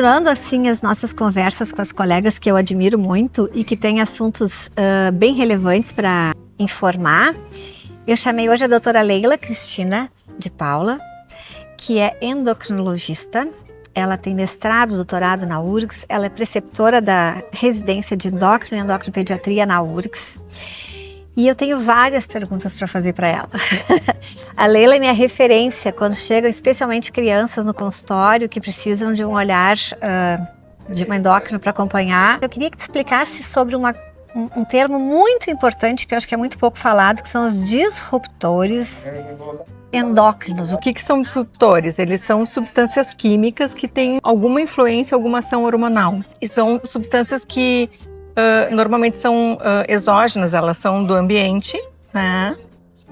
Continuando assim as nossas conversas com as colegas que eu admiro muito e que têm assuntos bem relevantes para informar, eu chamei hoje a doutora Leila Cristina de Paula, que é endocrinologista. Ela tem mestrado, doutorado na URGS, ela é preceptora da residência de endócrino e endocrinopediatria na URGS. E eu tenho várias perguntas para fazer para ela. A Leila é minha referência quando chegam especialmente crianças no consultório que precisam de um olhar de uma endócrino para acompanhar. Eu queria que te explicasse sobre um termo muito importante que eu acho que é muito pouco falado, que são os disruptores endócrinos. O que são disruptores? Eles são substâncias químicas que têm alguma influência, alguma ação hormonal. E são substâncias que normalmente são exógenas, elas são do ambiente, né?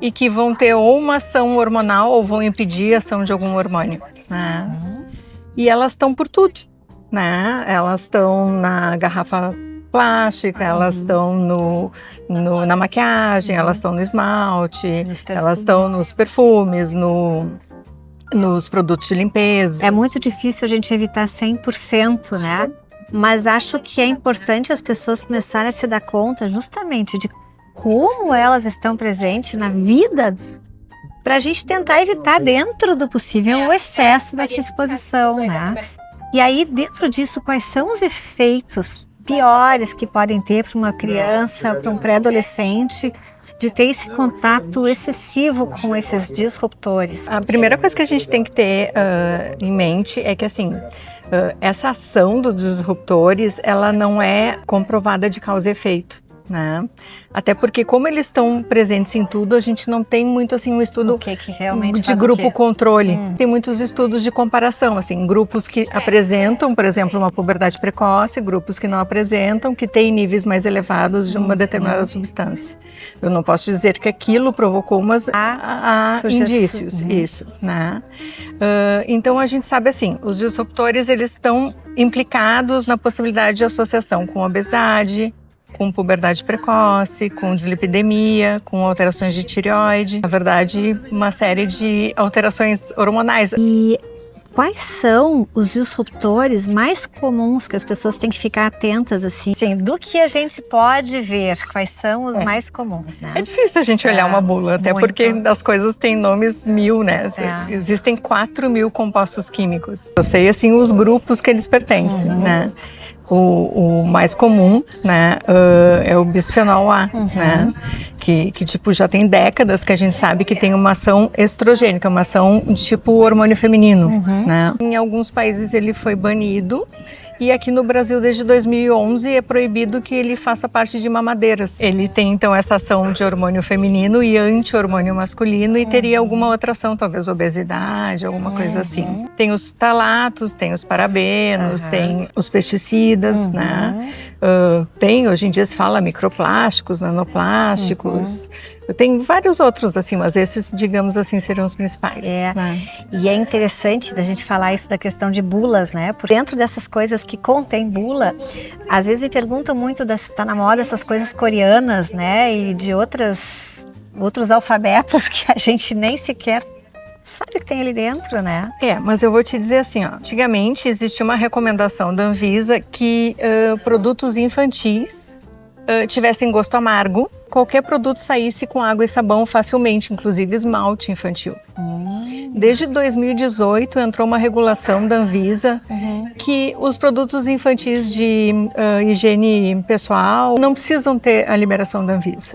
E que vão ter ou uma ação hormonal ou vão impedir a ação de algum hormônio, né? E elas estão por tudo, né? Elas estão na garrafa plástica, elas estão na maquiagem, elas estão no esmalte, elas estão nos perfumes, nos produtos de limpeza. É muito difícil a gente evitar 100%, né? Mas acho que é importante as pessoas começarem a se dar conta justamente de como elas estão presentes na vida para a gente tentar evitar dentro do possível o excesso dessa exposição, né? E aí, dentro disso, quais são os efeitos piores que podem ter para uma criança, para um pré-adolescente, de ter esse contato excessivo com esses disruptores? A primeira coisa que a gente tem que ter em mente é que, assim, essa ação dos disruptores, ela não é comprovada de causa e efeito, né? Até porque, como eles estão presentes em tudo, a gente não tem muito assim um estudo que realmente de grupo controle. Tem muitos estudos de comparação, assim, grupos que apresentam, por exemplo, uma puberdade precoce, grupos que não apresentam, que têm níveis mais elevados de uma determinada substância. Eu não posso dizer que aquilo provocou, mas há indícios, isso, né? Então a gente sabe assim, os disruptores eles estão implicados na possibilidade de associação com obesidade, com puberdade precoce, com dislipidemia, com alterações de tireoide, na verdade, uma série de alterações hormonais. E quais são os disruptores mais comuns que as pessoas têm que ficar atentas, assim? Sim, do que a gente pode ver, quais são os mais comuns, né? É difícil a gente olhar uma bula, até muito. Porque as coisas têm nomes 1000, né? Existem 4000 compostos químicos. Eu sei, assim, os grupos que eles pertencem, né? O mais comum, né, é o bisfenol A, né, que tipo já tem décadas que a gente sabe que tem uma ação estrogênica, uma ação tipo hormônio feminino, né. Em alguns países ele foi banido e aqui no Brasil desde 2011 é proibido que ele faça parte de mamadeiras. Ele tem então essa ação de hormônio feminino e anti-hormônio masculino e teria alguma outra ação, talvez obesidade, alguma coisa assim. Tem os talatos, tem os parabenos, tem os pesticidas, né? Tem, hoje em dia se fala microplásticos, nanoplásticos. Tem vários outros, assim, mas esses, digamos assim, seriam os principais. Né? E é interessante da gente falar isso da questão de bulas, né? Por dentro dessas coisas que contém bula, às vezes me perguntam muito, tá na moda essas coisas coreanas, né? E de outros alfabetos que a gente nem sequer sabe que tem ali dentro, né? Mas eu vou te dizer assim, ó, antigamente existia uma recomendação da Anvisa que produtos infantis tivessem gosto amargo, qualquer produto saísse com água e sabão facilmente, inclusive esmalte infantil. Desde 2018 entrou uma regulação da Anvisa que os produtos infantis de higiene pessoal não precisam ter a liberação da Anvisa.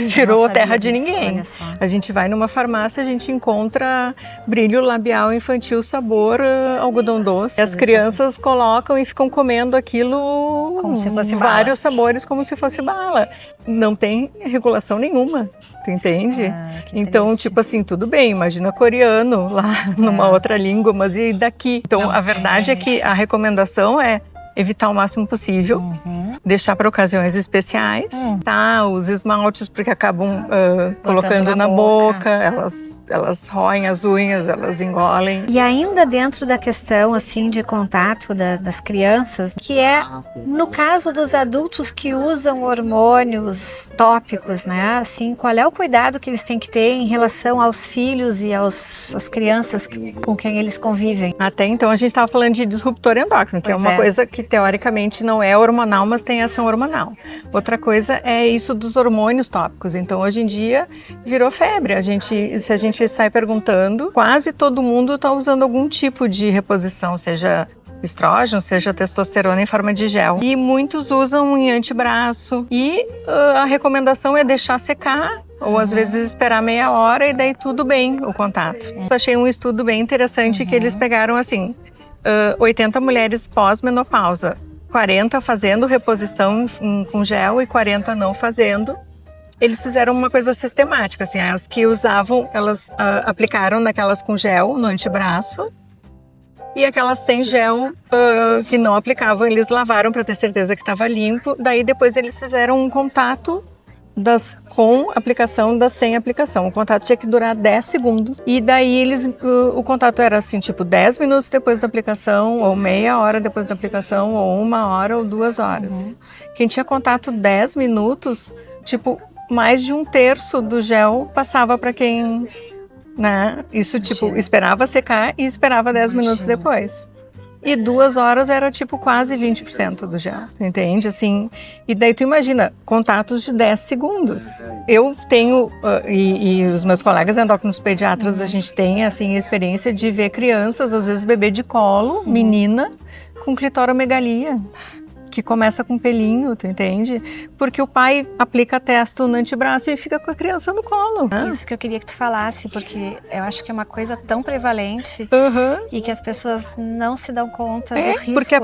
Virou terra de ninguém. A gente vai numa farmácia, a gente encontra brilho labial infantil sabor algodão doce. As crianças colocam e ficam comendo aquilo como se fosse vários sabores como se fosse bala. Não tem regulação nenhuma, tu entende? Então, triste. Tipo assim, tudo bem, imagina coreano lá numa outra língua, mas e daqui? Então, a verdade é que a recomendação é evitar o máximo possível, deixar para ocasiões especiais, tá? Os esmaltes, porque acabam colocando na boca, elas roem as unhas, elas engolem. E ainda dentro da questão, assim, de contato das crianças, que é, no caso dos adultos que usam hormônios tópicos, né? Assim, qual é o cuidado que eles têm que ter em relação aos filhos e às crianças com quem eles convivem? Até então a gente estava falando de disruptor endócrino, que é uma coisa que teoricamente não é hormonal, mas tem ação hormonal. Outra coisa é isso dos hormônios tópicos. Então hoje em dia virou febre. Se a gente sai perguntando, quase todo mundo está usando algum tipo de reposição, seja estrógeno, seja testosterona em forma de gel. E muitos usam em antebraço. E a recomendação é deixar secar, ou às vezes esperar meia hora e daí tudo bem o contato. Achei um estudo bem interessante que eles pegaram assim, 80 mulheres pós-menopausa, 40 fazendo reposição com gel e 40 não fazendo. Eles fizeram uma coisa sistemática, assim, as que usavam, elas aplicaram naquelas com gel no antebraço, e aquelas sem gel que não aplicavam, eles lavaram para ter certeza que estava limpo. Daí depois eles fizeram um contato das com aplicação, das sem aplicação. O contato tinha que durar 10 segundos. E daí o contato era assim, tipo 10 minutos depois da aplicação, ou meia hora depois da aplicação, ou 1 hora ou 2 horas. Quem tinha contato 10 minutos, tipo, mais de 1/3 do gel passava para quem, né? Isso, tipo, esperava secar e esperava 10 minutos depois. E 2 horas era, tipo, quase 20% do gel, tu entende? Assim, e daí tu imagina, contatos de 10 segundos. Eu tenho, e os meus colegas endócrinos pediatras, a gente tem, assim, a experiência de ver crianças, às vezes bebê de colo, menina, com clitoromegalia, que começa com pelinho, tu entende? Porque o pai aplica testo no antebraço e fica com a criança no colo. Isso que eu queria que tu falasse, porque eu acho que é uma coisa tão prevalente e que as pessoas não se dão conta do risco. Porque a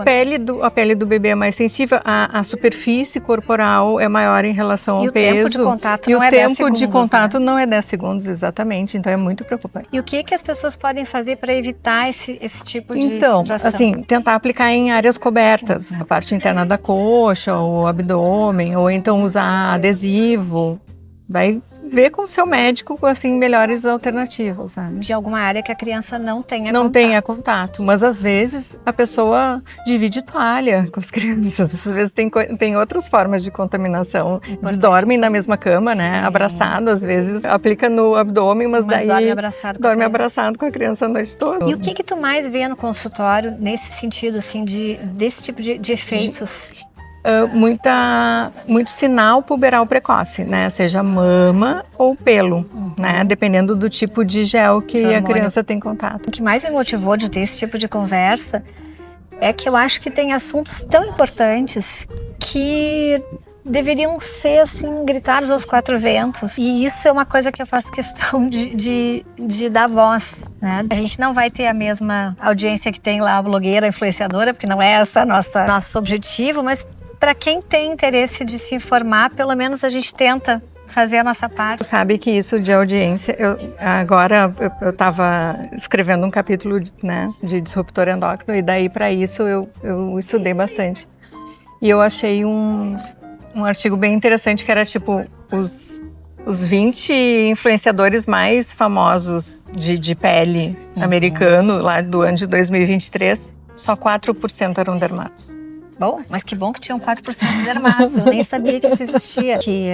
pele do bebê é mais sensível, a superfície corporal é maior em relação ao peso. E o tempo de contato não é 10 segundos. E o tempo de contato não é 10 segundos, exatamente. Então é muito preocupante. E o que as pessoas podem fazer para evitar esse tipo de situação? Então, assim, tentar aplicar em áreas cobertas, a parte interna da coxa, ou abdômen, ou então usar adesivo. Vai ver com o seu médico, assim, melhores alternativas, sabe? De alguma área que a criança não tenha contato. Não tenha contato, mas às vezes a pessoa divide toalha com as crianças. Às vezes tem outras formas de contaminação. Eles dormem na mesma cama, né? Sim. Abraçado, às vezes aplica no abdômen, mas daí dorme abraçado com a criança a noite toda. E o que tu mais vê no consultório nesse sentido, assim, desse tipo de efeitos? Muito sinal puberal precoce, né? Seja mama ou pelo, né? Dependendo do tipo de gel que a criança tem contato. O que mais me motivou de ter esse tipo de conversa é que eu acho que tem assuntos tão importantes que deveriam ser, assim, gritados aos 4 ventos. E isso é uma coisa que eu faço questão de dar voz, né? A gente não vai ter a mesma audiência que tem lá a blogueira, a influenciadora, porque não é esse nosso objetivo, mas para quem tem interesse de se informar, pelo menos a gente tenta fazer a nossa parte. Sabe que isso de audiência, eu estava escrevendo um capítulo de disruptor endócrino, e daí para isso eu estudei bastante. E eu achei um artigo bem interessante que era tipo os 20 influenciadores mais famosos de pele americano, lá do ano de 2023, só 4% eram dermatos. Bom, mas que bom que tinham 4% de dermatos, eu nem sabia que isso existia, que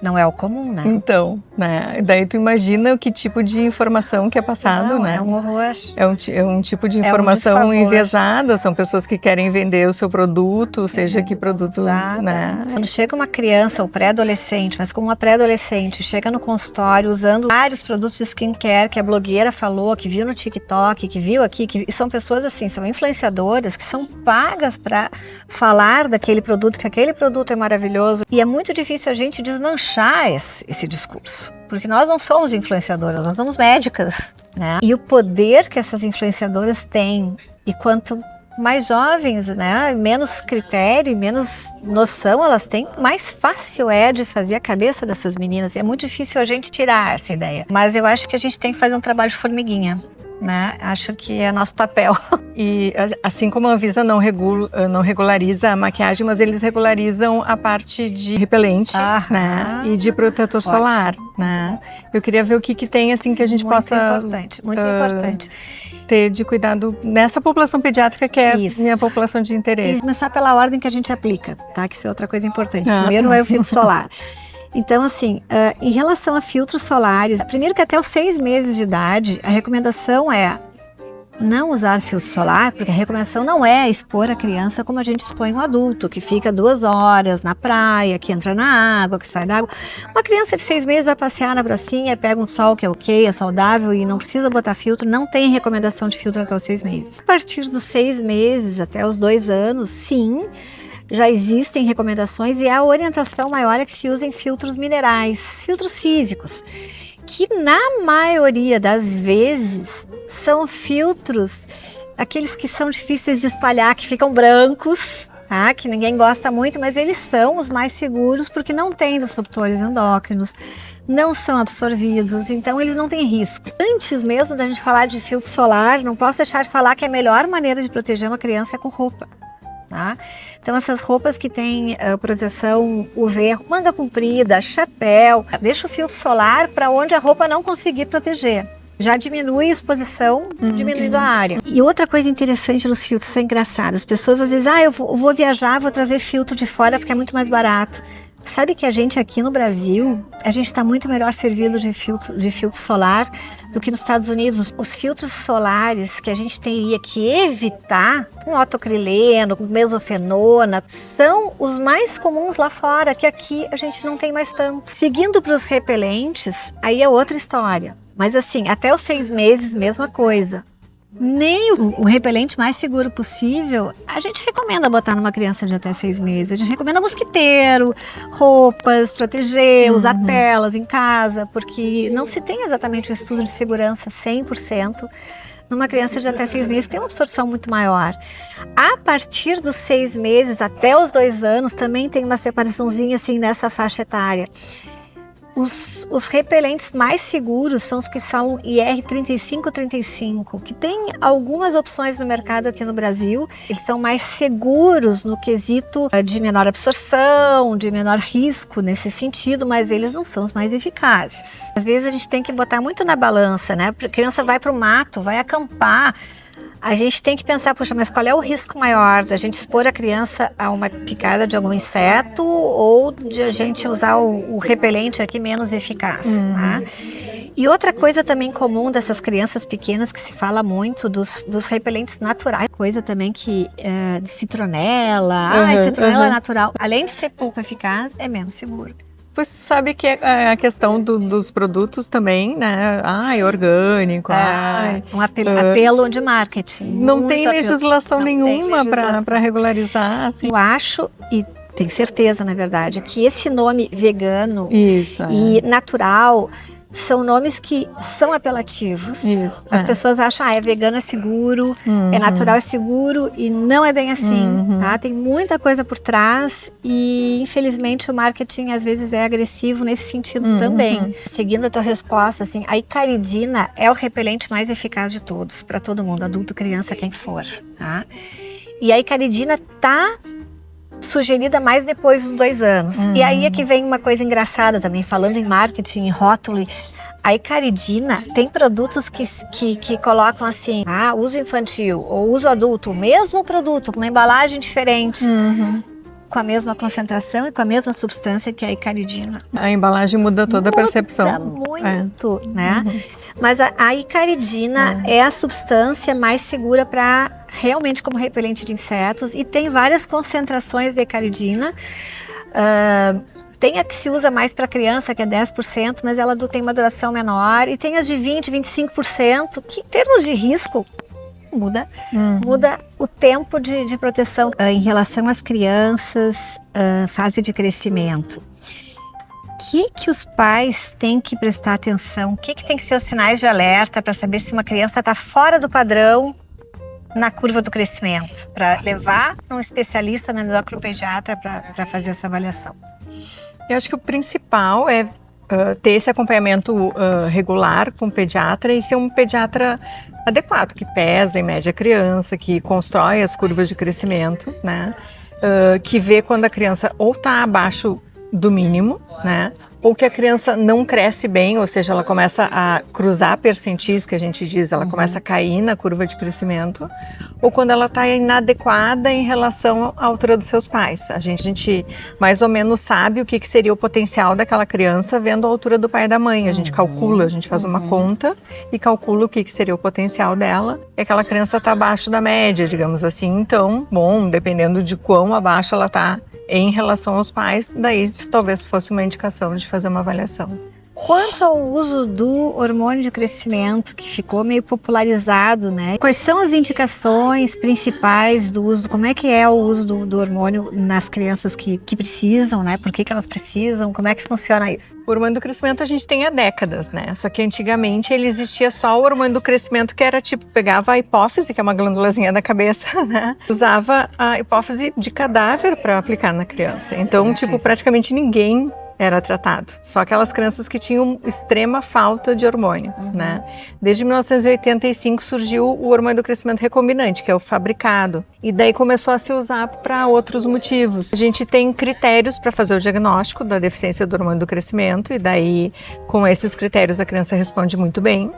não é o comum, né? Então, né? Daí tu imagina o que tipo de informação que é passado, né? É um horror. É um tipo de informação enviesada, são pessoas que querem vender o seu produto, seja que produto, né? Quando chega uma criança ou pré-adolescente, mas como uma pré-adolescente, chega no consultório usando vários produtos de skincare que a blogueira falou, que viu no TikTok, que viu aqui, que são pessoas assim, são influenciadoras, que são pagas para falar daquele produto, que aquele produto é maravilhoso. E é muito difícil a gente desmanchar esse discurso. Porque nós não somos influenciadoras, nós somos médicas, né? E o poder que essas influenciadoras têm, e quanto mais jovens, né, menos critério, menos noção elas têm, mais fácil é de fazer a cabeça dessas meninas. E é muito difícil a gente tirar essa ideia. Mas eu acho que a gente tem que fazer um trabalho de formiguinha. né? Acho que é nosso papel. E assim como a Anvisa não regulariza a maquiagem, mas eles regularizam a parte de repelente, né? E de protetor solar, né? Eu queria ver o que tem, assim, que a gente possa... Muito importante. Ter de cuidado nessa população pediátrica que é minha população de interesse. E começar pela ordem que a gente aplica, tá? Que isso é outra coisa importante. Primeiro é o filtro solar. Então, assim, em relação a filtros solares, primeiro que até os 6 meses de idade, a recomendação é não usar filtro solar, porque a recomendação não é expor a criança como a gente expõe um adulto, que fica 2 horas na praia, que entra na água, que sai da água. Uma criança de 6 meses vai passear na pracinha, pega um sol que é ok, é saudável e não precisa botar filtro, não tem recomendação de filtro até os 6 meses. A partir dos 6 meses até os 2 anos, sim, já existem recomendações e a orientação maior é que se usem filtros minerais, filtros físicos, que na maioria das vezes são filtros, aqueles que são difíceis de espalhar, que ficam brancos, tá? Que ninguém gosta muito, mas eles são os mais seguros porque não têm disruptores endócrinos, não são absorvidos, então eles não têm risco. Antes mesmo da gente falar de filtro solar, não posso deixar de falar que a melhor maneira de proteger uma criança é com roupa. Tá? Então essas roupas que têm proteção UV, manga comprida, chapéu, deixa o filtro solar para onde a roupa não conseguir proteger. Já diminui a exposição, diminuindo a área. E outra coisa interessante nos filtros, é engraçado, as pessoas às vezes, eu vou viajar, vou trazer filtro de fora porque é muito mais barato. Sabe que a gente aqui no Brasil, a gente está muito melhor servido de filtro solar do que nos Estados Unidos. Os filtros solares que a gente teria que evitar, com autocrileno, com mesofenona, são os mais comuns lá fora, que aqui a gente não tem mais tanto. Seguindo para os repelentes, aí é outra história. Mas assim, até os 6 meses, mesma coisa. Nem o repelente mais seguro possível, a gente recomenda botar numa criança de até 6 meses. A gente recomenda mosquiteiro, roupas, proteger, usar telas em casa, porque não se tem exatamente um estudo de segurança 100% numa criança de até 6 meses, que tem uma absorção muito maior. A partir dos 6 meses até os 2 anos, também tem uma separaçãozinha assim nessa faixa etária. Os repelentes mais seguros são os que são IR35-35, que tem algumas opções no mercado aqui no Brasil. Eles são mais seguros no quesito de menor absorção, de menor risco nesse sentido, mas eles não são os mais eficazes. Às vezes a gente tem que botar muito na balança, né? A criança vai para o mato, vai acampar. A gente tem que pensar, poxa, mas qual é o risco maior da gente expor a criança a uma picada de algum inseto ou de a gente usar o repelente aqui menos eficaz, tá? E outra coisa também comum dessas crianças pequenas que se fala muito dos repelentes naturais, coisa também que de citronela, citronela natural, além de ser pouco eficaz, é menos seguro. Você sabe que a questão dos produtos também, né? É orgânico. Um apelo de marketing. Não tem legislação nenhuma para regularizar. Assim. Eu acho, e tenho certeza, na verdade, que esse nome vegano e natural são nomes que são apelativos. As pessoas acham, é vegano é seguro, é natural é seguro, e não é bem assim, tá? Tem muita coisa por trás e, infelizmente, o marketing às vezes é agressivo nesse sentido também. Seguindo a tua resposta, assim, a icaridina é o repelente mais eficaz de todos, para todo mundo, adulto, criança, quem for, tá? E a icaridina tá sugerida mais depois dos 2 anos. E aí é que vem uma coisa engraçada também, falando em marketing, em rótulo. A icaridina tem produtos que colocam assim, uso infantil ou uso adulto, o mesmo produto, com uma embalagem diferente, com a mesma concentração e com a mesma substância que é a icaridina. A embalagem muda toda a percepção. Muda muito, né? Mas a icaridina é a substância mais segura para realmente como repelente de insetos e tem várias concentrações de icaridina. Tem a que se usa mais para criança, que é 10%, mas ela tem uma duração menor. E tem as de 20%, 25%, que em termos de risco, muda o tempo de proteção. Em relação às crianças, fase de crescimento. O que os pais têm que prestar atenção? O que tem que ser os sinais de alerta para saber se uma criança está fora do padrão na curva do crescimento? Para levar um especialista, no endocrinopediatra, para fazer essa avaliação. Eu acho que o principal é ter esse acompanhamento regular com o pediatra e ser um pediatra adequado, que pesa em média a criança, que constrói as curvas de crescimento, né? Que vê quando a criança ou está abaixo do mínimo, né? Ou que a criança não cresce bem, ou seja, ela começa a cruzar percentis, que a gente diz, ela começa a cair na curva de crescimento, ou quando ela está inadequada em relação à altura dos seus pais. A gente mais ou menos sabe o que seria o potencial daquela criança vendo a altura do pai e da mãe. A gente calcula, a gente faz uma conta e calcula o que seria o potencial dela. E aquela criança está abaixo da média, digamos assim. Então, bom, dependendo de quão abaixo ela está em relação aos pais, daí talvez fosse uma indicação de fazer uma avaliação. Quanto ao uso do hormônio de crescimento, que ficou meio popularizado, né? Quais são as indicações principais do uso? Como é que é o uso do hormônio nas crianças que precisam, né? Por que elas precisam? Como é que funciona isso? O hormônio do crescimento a gente tem há décadas, né? Só que antigamente ele existia só o hormônio do crescimento, que era tipo, pegava a hipófise, que é uma glândulazinha da cabeça, né? Usava a hipófise de cadáver para aplicar na criança. Então, tipo, praticamente ninguém era tratado. Só aquelas crianças que tinham extrema falta de hormônio, né? Desde 1985 surgiu o hormônio do crescimento recombinante, que é o fabricado. E daí começou a se usar para outros motivos. A gente tem critérios para fazer o diagnóstico da deficiência do hormônio do crescimento, e daí, com esses critérios, a criança responde muito bem.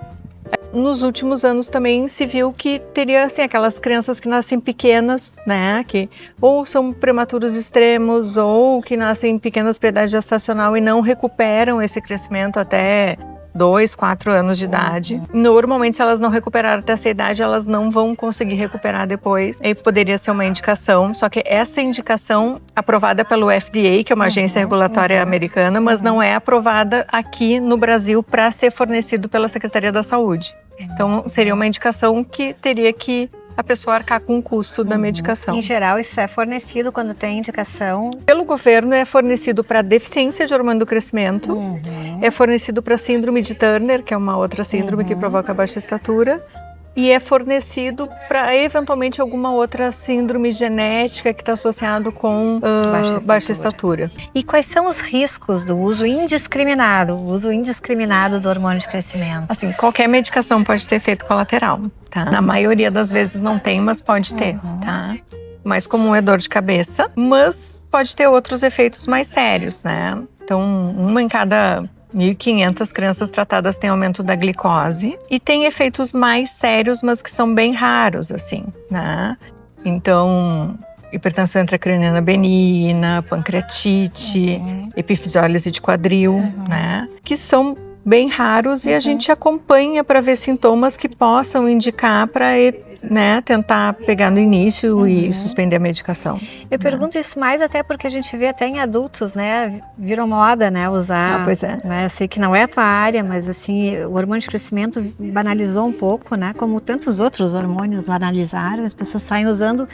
Nos últimos anos também se viu que teria, assim, aquelas crianças que nascem pequenas, né, que ou são prematuros extremos ou que nascem em pequenas para idade gestacional e não recuperam esse crescimento até 2, 4 anos de idade. Normalmente, se elas não recuperarem até essa idade, elas não vão conseguir recuperar depois. Aí poderia ser uma indicação, só que essa indicação aprovada pelo FDA, que é uma agência regulatória americana, mas não é aprovada aqui no Brasil para ser fornecido pela Secretaria da Saúde. Então, seria uma indicação que teria que a pessoa arcar com o custo da medicação. Em geral, isso é fornecido quando tem indicação? Pelo governo, é fornecido para deficiência de hormônio do crescimento, é fornecido para síndrome de Turner, que é uma outra síndrome que provoca baixa estatura, e é fornecido para, eventualmente, alguma outra síndrome genética que está associado com baixa estatura. E quais são os riscos do uso indiscriminado, do hormônio de crescimento? Assim, qualquer medicação pode ter efeito colateral, tá? Na maioria das vezes não tem, mas pode ter, tá? Mais comum é dor de cabeça, mas pode ter outros efeitos mais sérios, né? Então, uma em cada 1.500 crianças tratadas têm aumento da glicose e tem efeitos mais sérios, mas que são bem raros, assim, né? Então, hipertensão intracraniana benigna, pancreatite, epifisiólise de quadril, né? Que são bem raros e a gente acompanha para ver sintomas que possam indicar para, né, tentar pegar no início e suspender a medicação. Eu pergunto isso mais até porque a gente vê até em adultos, né, virou moda, né, usar. Pois é. Né, eu sei que não é a tua área, mas assim, o hormônio de crescimento banalizou um pouco, né, como tantos outros hormônios banalizaram, as pessoas saem usando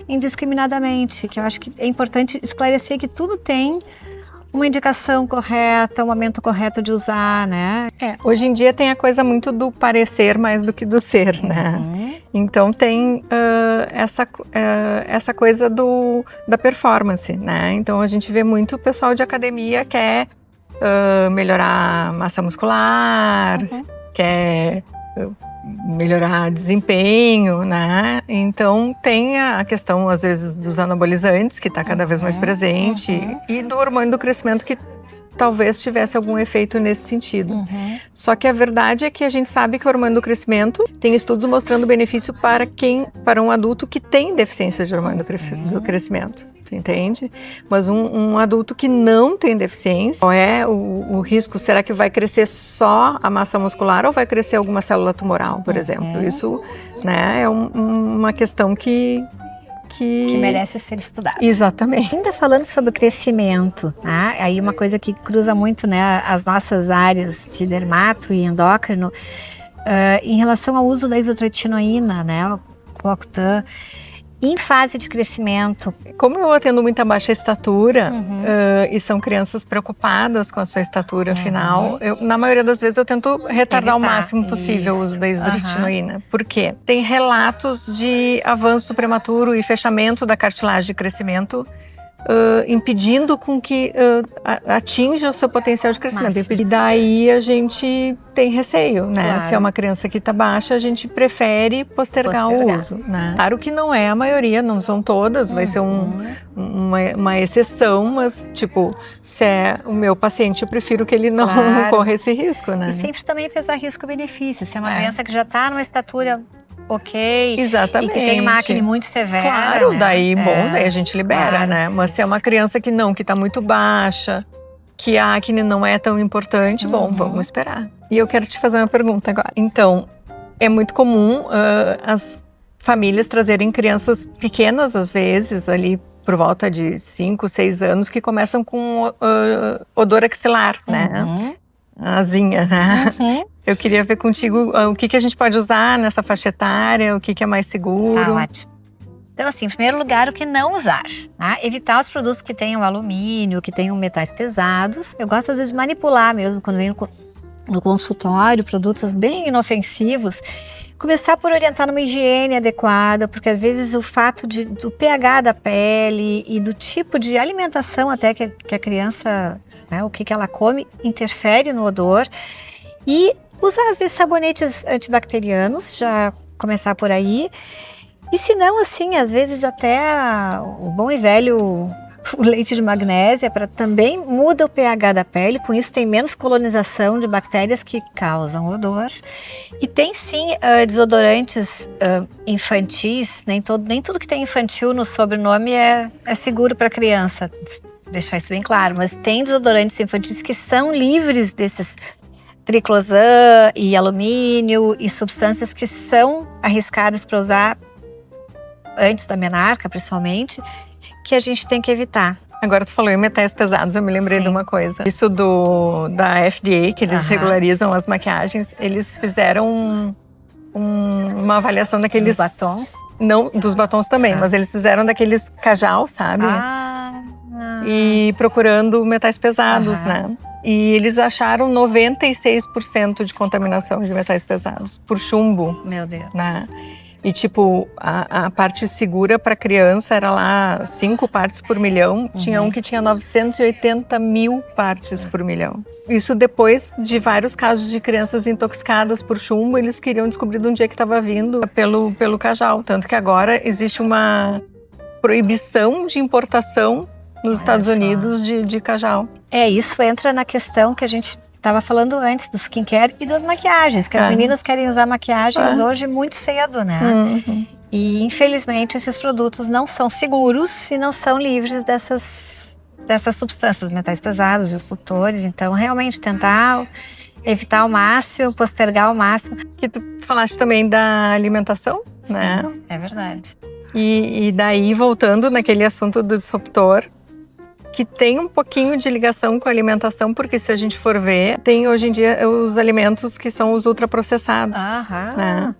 indiscriminadamente, que eu acho que é importante esclarecer que tudo tem uma indicação correta, um momento correto de usar, né? Hoje em dia tem a coisa muito do parecer mais do que do ser, né? Então tem essa coisa da performance, né? Então a gente vê muito pessoal de academia quer melhorar a massa muscular, quer melhorar desempenho, né? Então tem a questão, às vezes, dos anabolizantes, que está cada vez mais presente, e do hormônio do crescimento, que talvez tivesse algum efeito nesse sentido. Só que a verdade é que a gente sabe que o hormônio do crescimento tem estudos mostrando benefício para um adulto que tem deficiência de hormônio do crescimento, tu entende? Mas um adulto que não tem deficiência, qual é o risco? Será que vai crescer só a massa muscular ou vai crescer alguma célula tumoral, por exemplo? Isso, né, é uma questão que merece ser estudado. Exatamente. Ainda falando sobre crescimento, tá? Aí uma coisa que cruza muito, né, as nossas áreas de dermato e endócrino, em relação ao uso da isotretinoína, né, o Coactan, em fase de crescimento. Como eu atendo muita baixa estatura e são crianças preocupadas com a sua estatura final, na maioria das vezes eu tento retardar o máximo possível o uso da isotretinoína. Por quê? Tem relatos de avanço prematuro e fechamento da cartilagem de crescimento impedindo com que atinja o seu potencial de crescimento. E daí a gente tem receio, né? Claro. Se é uma criança que está baixa, a gente prefere postergar o uso, né? Claro que não é a maioria, não são todas, vai ser uma exceção, mas, tipo, se é o meu paciente, eu prefiro que ele não corra esse risco, né? E sempre também pesar risco-benefício. Se é uma criança que já está numa estatura ok, exatamente, e que tem uma acne muito severa. Claro, né? daí a gente libera, né? Mas se é uma criança que está muito baixa, que a acne não é tão importante, bom, vamos esperar. E eu quero te fazer uma pergunta agora. Então, é muito comum as famílias trazerem crianças pequenas, às vezes, ali por volta de 5, 6 anos, que começam com odor axilar, né? Asinha, né? Eu queria ver contigo o que a gente pode usar nessa faixa etária, o que é mais seguro. Tá, ótimo. Então, assim, em primeiro lugar, o que não usar, tá? Evitar os produtos que tenham alumínio, que tenham metais pesados. Eu gosto, às vezes, de manipular mesmo, quando venho no consultório, produtos bem inofensivos. Começar por orientar numa higiene adequada, porque às vezes o fato do pH da pele e do tipo de alimentação até que a criança, né, o que ela come, interfere no odor. E usar, às vezes, sabonetes antibacterianos, já começar por aí. E se não, assim, às vezes até o bom e velho o leite de magnésia também muda o pH da pele, com isso tem menos colonização de bactérias que causam odor. E tem sim desodorantes infantis, nem tudo que tem infantil no sobrenome é seguro para criança, deixar isso bem claro, mas tem desodorantes infantis que são livres desses triclosan e alumínio e substâncias que são arriscadas para usar antes da menarca, principalmente, que a gente tem que evitar. Agora tu falou em metais pesados, eu me lembrei de uma coisa. Isso da FDA, que eles regularizam as maquiagens, eles fizeram uma avaliação daqueles... Dos batons? Não, dos batons também, mas eles fizeram daqueles cajal, sabe? E procurando metais pesados, né? E eles acharam 96% de contaminação de metais pesados por chumbo. Meu Deus. Né? E tipo, a parte segura para criança era lá 5 partes por milhão. Tinha um que tinha 980 mil partes por milhão. Isso depois de vários casos de crianças intoxicadas por chumbo, eles queriam descobrir de onde é que estava vindo pelo cajal. Tanto que agora existe uma proibição de importação nos Estados Unidos de cajal. Isso entra na questão que a gente estava falando antes do skincare e das maquiagens, que as meninas querem usar maquiagens hoje muito cedo, né? E infelizmente esses produtos não são seguros e não são livres dessas substâncias, metais pesados, disruptores. Então realmente tentar evitar ao máximo, postergar ao máximo. Que tu falaste também da alimentação, né? É verdade. E daí voltando naquele assunto do disruptor, que tem um pouquinho de ligação com a alimentação, porque se a gente for ver, tem hoje em dia os alimentos que são os ultraprocessados. Né?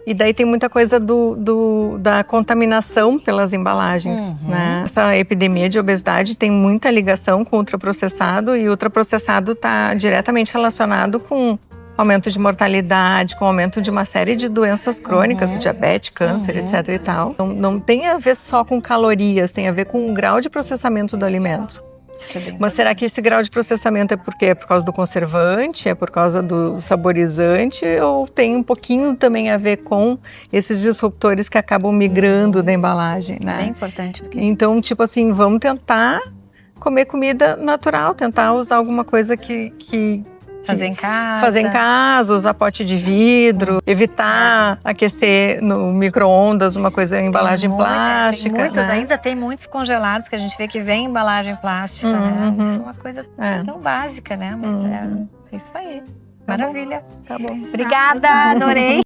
E daí tem muita coisa da contaminação pelas embalagens. Né? Essa epidemia de obesidade tem muita ligação com o ultraprocessado, e o ultraprocessado está diretamente relacionado com aumento de mortalidade, com aumento de uma série de doenças crônicas, diabetes, câncer, etc e tal. Não tem a ver só com calorias, tem a ver com o grau de processamento do alimento. Mas será que esse grau de processamento é por quê? É por causa do conservante? É por causa do saborizante? Ou tem um pouquinho também a ver com esses disruptores que acabam migrando da embalagem, né? Bem importante. Então, tipo assim, vamos tentar comer comida natural, tentar usar alguma coisa que fazer em casa. Fazer em casa, usar pote de vidro, evitar aquecer no micro-ondas uma coisa em embalagem plástica. Ainda tem muitos congelados que a gente vê que vem em embalagem plástica, né? Isso é uma coisa tão básica, né? Mas é isso aí. Maravilha. Tá bom. Obrigada, adorei.